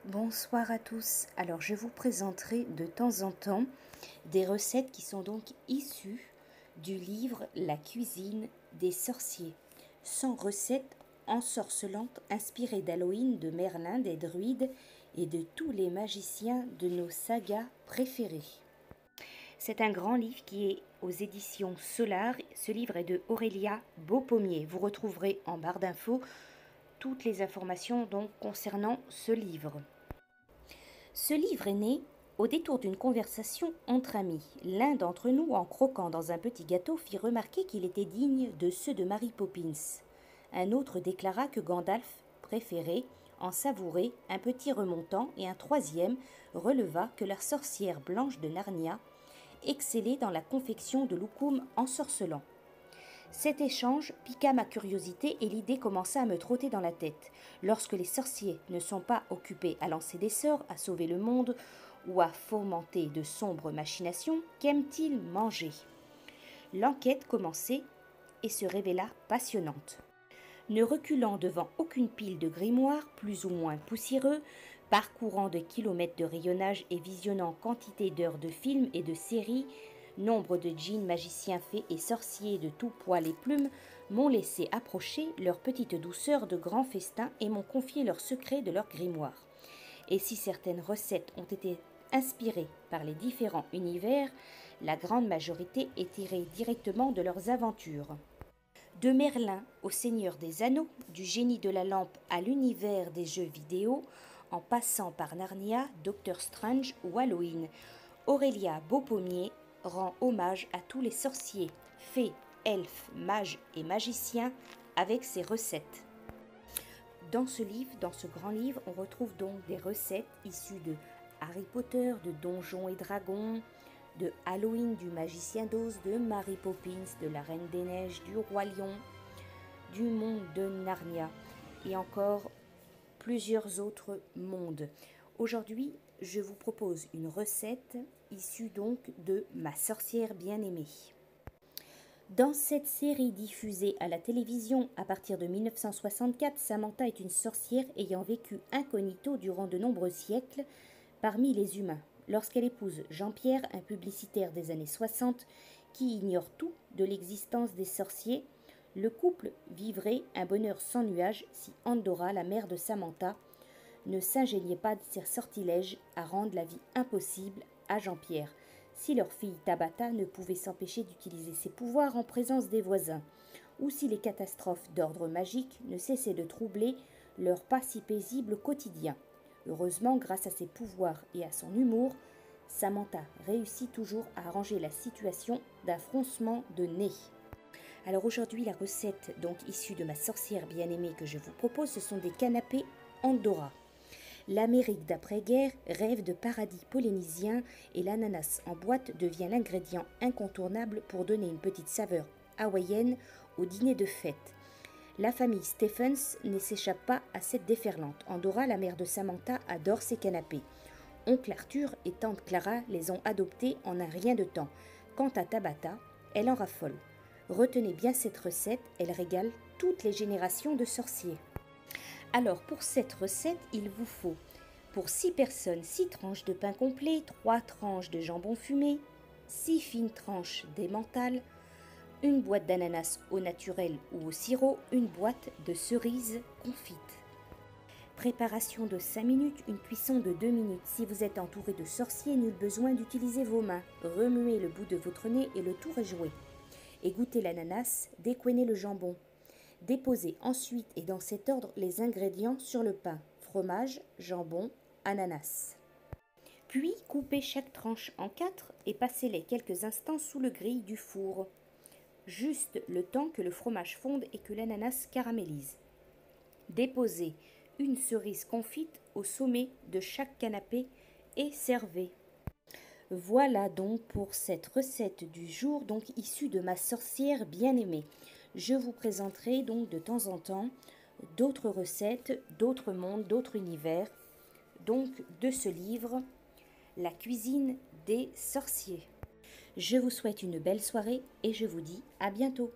Bonsoir à tous. Alors je vous présenterai de temps en temps des recettes qui sont donc issues du livre La cuisine des sorciers. 100 recettes ensorcelantes inspirées d'Halloween, de Merlin, des druides et de tous les magiciens de nos sagas préférées. C'est un grand livre qui est aux éditions Solar. Ce livre est de Aurélia Beaupommier. Vous retrouverez en barre d'infos toutes les informations donc concernant ce livre. Ce livre est né au détour d'une conversation entre amis. L'un d'entre nous, en croquant dans un petit gâteau, fit remarquer qu'il était digne de ceux de Mary Poppins. Un autre déclara que Gandalf préférait en savourer un petit remontant, et un troisième releva que la sorcière blanche de Narnia excellait dans la confection de loukoum ensorcelant. Cet échange piqua ma curiosité et l'idée commença à me trotter dans la tête. Lorsque les sorciers ne sont pas occupés à lancer des sorts, à sauver le monde ou à fomenter de sombres machinations, qu'aiment-ils manger? L'enquête commençait et se révéla passionnante. Ne reculant devant aucune pile de grimoires, plus ou moins poussiéreux, parcourant de kilomètres de rayonnage et visionnant quantité d'heures de films et de séries, nombre de djinns, magiciens, fées et sorciers de tout poil et plumes m'ont laissé approcher leur petite douceur de grands festins et m'ont confié leurs secrets de leur grimoire. Et si certaines recettes ont été inspirées par les différents univers, la grande majorité est tirée directement de leurs aventures. De Merlin au Seigneur des Anneaux, du génie de la lampe à l'univers des jeux vidéo, en passant par Narnia, Doctor Strange ou Halloween, Aurélia Beaupommier rend hommage à tous les sorciers, fées, elfes, mages et magiciens avec ses recettes. Dans ce livre, dans ce grand livre, on retrouve donc des recettes issues de Harry Potter, de Donjons et Dragons, de Halloween, du Magicien d'Oz, de Mary Poppins, de la Reine des Neiges, du Roi Lion, du monde de Narnia et encore plusieurs autres mondes. Aujourd'hui, je vous propose une recette issue donc de Ma sorcière bien-aimée. Dans cette série diffusée à la télévision à partir de 1964, Samantha est une sorcière ayant vécu incognito durant de nombreux siècles parmi les humains. Lorsqu'elle épouse Jean-Pierre, un publicitaire des années 60 qui ignore tout de l'existence des sorciers, le couple vivrait un bonheur sans nuage si Andorra, la mère de Samantha, ne s'ingéniait pas de ses sortilèges à rendre la vie impossible à Jean-Pierre, si leur fille Tabata ne pouvait s'empêcher d'utiliser ses pouvoirs en présence des voisins, ou si les catastrophes d'ordre magique ne cessaient de troubler leur pas si paisible quotidien. Heureusement, grâce à ses pouvoirs et à son humour, Samantha réussit toujours à arranger la situation d'un froncement de nez. Alors aujourd'hui, la recette donc issue de Ma sorcière bien-aimée que je vous propose, ce sont des canapés Andorra. L'Amérique d'après-guerre rêve de paradis polynésien et l'ananas en boîte devient l'ingrédient incontournable pour donner une petite saveur hawaïenne au dîner de fête. La famille Stephens ne s'échappe pas à cette déferlante. Andorra, la mère de Samantha, adore ses canapés. Oncle Arthur et tante Clara les ont adoptés en un rien de temps. Quant à Tabata, elle en raffole. Retenez bien cette recette, elle régale toutes les générations de sorciers. Alors pour cette recette, il vous faut pour 6 personnes 6 tranches de pain complet, 3 tranches de jambon fumé, 6 fines tranches d'emmental, une boîte d'ananas au naturel ou au sirop, une boîte de cerises confites. Préparation de 5 minutes, une cuisson de 2 minutes. Si vous êtes entouré de sorciers, nul besoin d'utiliser vos mains. Remuez le bout de votre nez et le tour est joué. Égouttez l'ananas, décoinez le jambon. Déposez ensuite et dans cet ordre les ingrédients sur le pain, fromage, jambon, ananas. Puis coupez chaque tranche en 4 et passez-les quelques instants sous le grille du four. Juste le temps que le fromage fonde et que l'ananas caramélise. Déposez une cerise confite au sommet de chaque canapé et servez. Voilà donc pour cette recette du jour, donc issue de Ma sorcière bien-aimée. Je vous présenterai donc de temps en temps d'autres recettes, d'autres mondes, d'autres univers, donc de ce livre, La cuisine des sorciers. Je vous souhaite une belle soirée et je vous dis à bientôt.